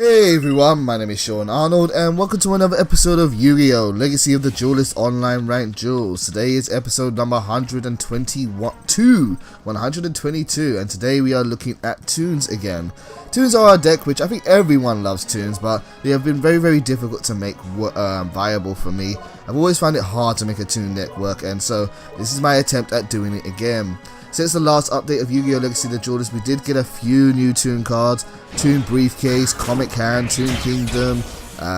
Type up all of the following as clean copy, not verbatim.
Hey everyone, my name is Sean Arnold and welcome to another episode of Yu-Gi-Oh! Legacy of the Duelist Online Ranked Duels. Today is episode number 122, and today we are looking at Toons again. Toons are a deck which I think everyone loves Toons, but they have been very difficult to make viable for me. I've always found it hard to make a Toon deck work, and so this is my attempt at doing it again. Since the last update of Yu-Gi-Oh! Legacy of the Duelist, we did get a few new Toon cards: Toon Briefcase, Comic Hand, Toon Kingdom,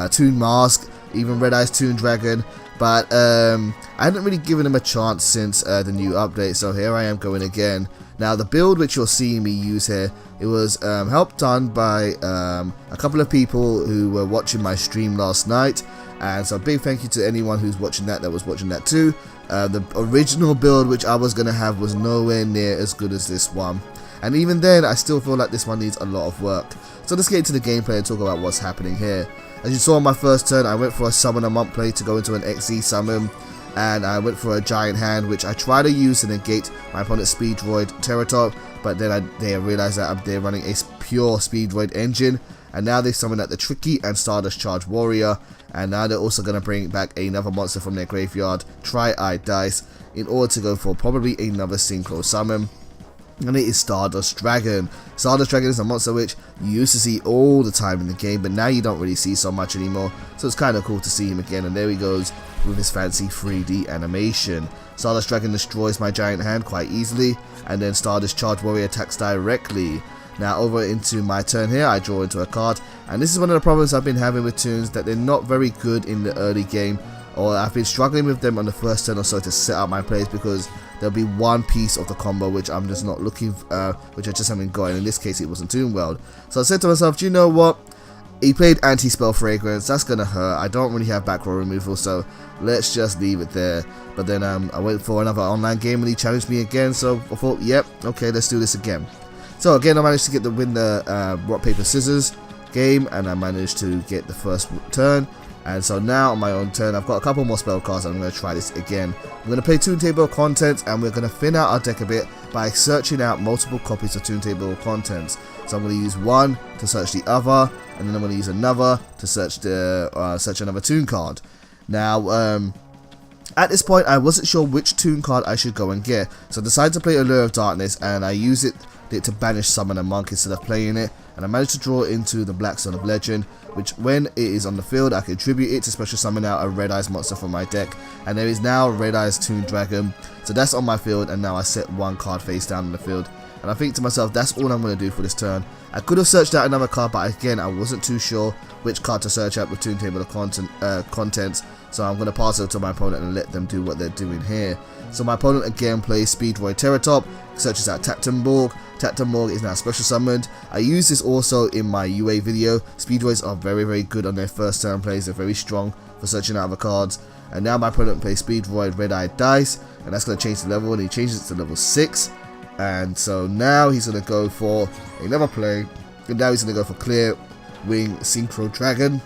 Toon Mask, even Red Eyes Toon Dragon, but I hadn't really given them a chance since the new update, so here I am going again. Now the build which you're seeing me use here, it was helped done by a couple of people who were watching my stream last night, and so a big thank you to anyone who's watching that was watching that too. The original build which I was going to have was nowhere near as good as this one, and even then I still feel like this one needs a lot of work. So let's get into the gameplay and talk about what's happening here. As you saw on my first turn, I went for a summon a monk play to go into an XZ summon, and I went for a giant hand which I try to use to negate my opponent's SPEEDROID Terratop, but then they realized that they're running a pure SPEEDROID engine, and now they summon at the Tricky and Stardust Charge Warrior, and now they're also going to bring back another monster from their graveyard, Tri-Eyed Dice, in order to go for probably another Synchro summon, and it is Stardust Dragon. Stardust Dragon is a monster which you used to see all the time in the game, but now you don't really see so much anymore, so it's kind of cool to see him again, and there he goes with his fancy 3D animation. Stardust Dragon destroys my giant hand quite easily, and then Stardust Charge Warrior attacks directly. Now over into my turn here, I draw into a card, and this is one of the problems I've been having with Toons, that they're not very good in the early game, or I've been struggling with them on the first turn or so to set up my plays, because there'll be one piece of the combo which I'm just not looking, which I just haven't got, and in this case it wasn't Toon World. So I said to myself, do you know what? He played Anti-Spell Fragrance, that's gonna hurt. I don't really have back row removal, so let's just leave it there. But then I went for another online game and he challenged me again, so I thought, yep, okay, let's do this again. So again, I managed to win the rock paper scissors game, and I managed to get the first turn. And so now on my own turn, I've got a couple more spell cards, and I'm going to try this again. I'm going to play Toon Table of Contents, and we're going to thin out our deck a bit by searching out multiple copies of Toon Table of Contents. So I'm going to use one to search the other, and then I'm going to use another to search another Toon card. Now, at this point, I wasn't sure which Toon card I should go and get, so I decided to play Allure of Darkness, and I used it to banish Summon a Monk instead of playing it, and I managed to draw into the Black Sun of Legend, which when it is on the field I can tribute it to special summon out a Red Eyes monster from my deck, and there is now a Red Eyes Toon Dragon, so that's on my field, and now I set one card face down on the field, and I think to myself, that's all I'm going to do for this turn. I could have searched out another card, but again I wasn't too sure which card to search out with Toon Table of Contents, so I'm going to pass it to my opponent and let them do what they're doing here. So my opponent again plays SPEEDROID Terratop, searches out Taptenborg. Taptenborg is now special summoned. I use this also in my UA video. SPEEDROIDs are very good on their first turn plays, they're very strong for searching out other cards. And now my opponent plays SPEEDROID Red-Eyed Dice, and that's going to change the level, and he changes it to level 6. And so now he's going to go for another play, and now he's going to go for Clear Wing Synchro Dragon.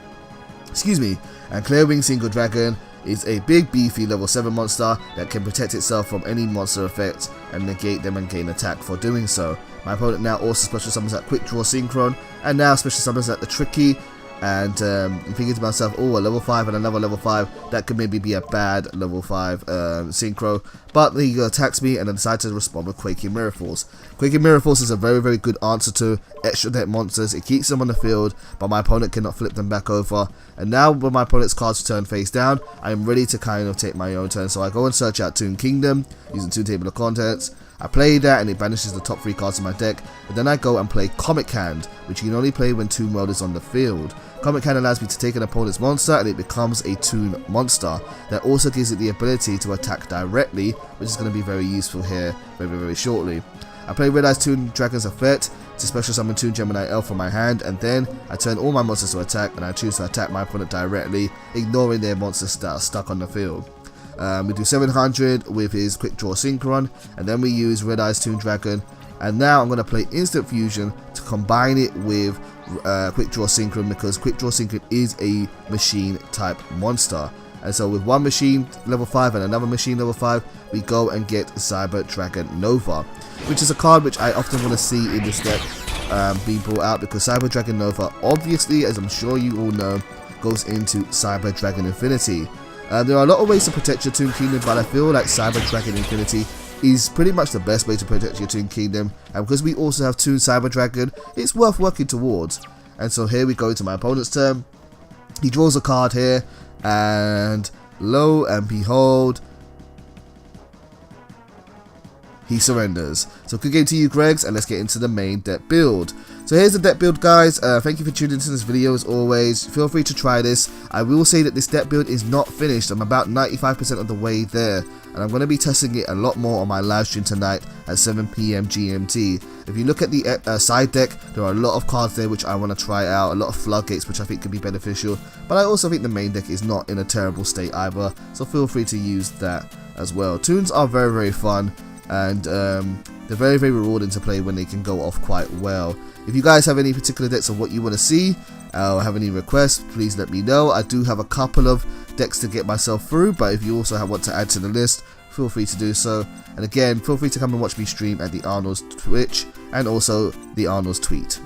Excuse me, and Clear Wing Synchro Dragon is a big beefy level 7 monster that can protect itself from any monster effects and negate them and gain attack for doing so. My opponent now also special summons at Quick Draw Synchron, and now special summons at the Tricky, and I'm thinking to myself, oh, a level 5 and another level 5, that could maybe be a bad level 5 Synchro, but he attacks me and I decide to respond with Quaking Mirror Force. Quaking Mirror Force is a very good answer to extra deck monsters. It keeps them on the field, but my opponent cannot flip them back over, and now when my opponent's cards turn face down, I am ready to kind of take my own turn, so I go and search out Toon Kingdom using Toon Table of Contents. I play that and it banishes the top 3 cards in my deck, and then I go and play Comic Hand, which you can only play when Toon World is on the field. Comic Hand allows me to take an opponent's monster and it becomes a Toon monster. That also gives it the ability to attack directly, which is going to be very useful here very shortly. I play Red Eyes Toon Dragon's Effect to special summon Toon Gemini Elf from my hand, and then I turn all my monsters to attack, and I choose to attack my opponent directly, ignoring their monsters that are stuck on the field. We do 700 with his Quick Draw Synchron, and then we use Red Eyes Toon Dragon, and now I'm going to play Instant Fusion to combine it with Quick Draw Synchron, because Quick Draw Synchron is a machine type monster. And so with one machine level 5 and another machine level 5, we go and get Cyber Dragon Nova, which is a card which I often want to see in this deck. be brought out, because Cyber Dragon Nova, obviously, as I'm sure you all know, goes into Cyber Dragon Infinity. There are a lot of ways to protect your Toon Kingdom, but I feel like Cyber Dragon Infinity is pretty much the best way to protect your Toon Kingdom, and because we also have Toon Cyber Dragon, it's worth working towards. And so here we go to my opponent's turn. He draws a card here, and lo and behold, he surrenders. So good game to you, Gregs, and let's get into the main deck build. So here's the deck build, guys. Thank you for tuning into this video as always. Feel free to try this. I will say that this deck build is not finished. I'm about 95% of the way there, and I'm going to be testing it a lot more on my live stream tonight at 7 PM GMT. If you look at the side deck, there are a lot of cards there which I want to try out, a lot of floodgates which I think could be beneficial, but I also think the main deck is not in a terrible state either, so feel free to use that as well. Toons are very, very fun, and they're very, very rewarding to play when they can go off quite well. If you guys have any particular decks of what you want to see, or have any requests, please let me know. I do have a couple of decks to get myself through, but if you also want to add to the list, feel free to do so. And again, feel free to come and watch me stream at the Arnold's Twitch and also the Arnold's tweet.